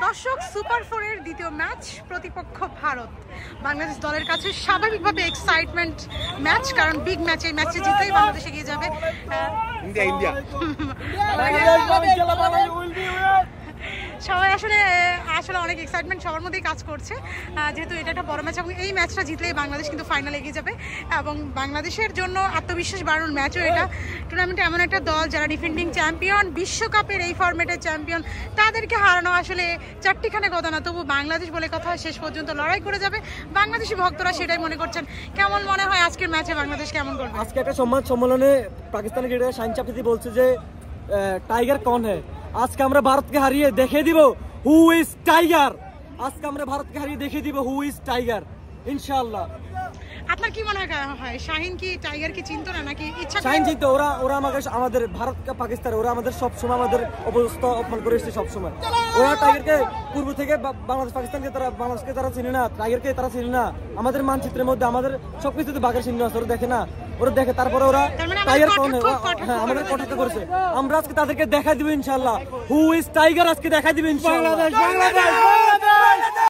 দর্শক সুপার 4 এর দ্বিতীয় ম্যাচ, প্রতিপক্ষ ভারত। বাংলাদেশ দলের কাছে স্বাভাবিকভাবে এক্সাইটমেন্ট ম্যাচ, কারণ বিগ ম্যাচ, এই ম্যাচে জিতলেই বাংলাদেশ এগিয়ে যাবে। ইন্ডিয়া সবাই আসলে অনেক এক্সাইটমেন্ট সবার মধ্যেই কাজ করছে, যেহেতু এটা একটা বড় ম্যাচ এবং এই ম্যাচটা জিতলেই বাংলাদেশ কিন্তু ফাইনালে এগিয়ে যাবে এবং বাংলাদেশের জন্য আত্মবিশ্বাস বাড়ানোর ম্যাচও এটা। টুর্নামেন্টে এমন একটা দল যারা ডিফেন্ডিং চ্যাম্পিয়ন, বিশ্বকাপের এই ফরম্যাটের চ্যাম্পিয়ন, তাদেরকে হারানো আসলে চারটিখানে কথা না, তবু বাংলাদেশ বলে কথা শেষ পর্যন্ত লড়াই করে যাবে। বাংলাদেশি ভক্তরা সেটাই মনে করছেন। কেমন মনে হয় আজকের ম্যাচে বাংলাদেশ কেমন করবে? আজকে একটা সংবাদ সম্মেলনে পাকিস্তানের ক্রিকেটার শাহিন আফ্রিদি বলছে যে টাইগার কন হ্যায়। আজকে আমরা ভারতকে হারিয়ে দেখিয়ে দিব হু ইজ টাইগার। আজকে আমরা ভারতকে হারিয়ে দেখিয়ে দিব হু ইজ টাইগার ইনশাআল্লাহ। আপনার কি মনে হয় শাহিন কি টাইগারকে চিনতো না নাকি ইচ্ছা? শাহিন চিনতো। ওরা আমাদের ভারত পাকিস্তান ওরা আমাদের সবসময় আমাদের অবস্থা অপমান করে এসেছে সবসময়। ওরা টাইগারকে পূর্ব থেকে বাংলাদেশকে তারা চিনে না, টাইগারকে তারা চিনে না। আমাদের মানচিত্রের মধ্যে আমাদের সবকিছুতে বাঘের চিহ্ন আছে, ওরা দেখে না, ওরা দেখে তারপরে ওরা টাইগার কোন হ্যাঁ আমাদের কটাক্ষ করেছে। আমরা আজকে তাদেরকে দেখা দিব ইনশাআল্লাহ হু ইজ টাইগার, আজকে দেখা দিব ইনশাআল্লাহ।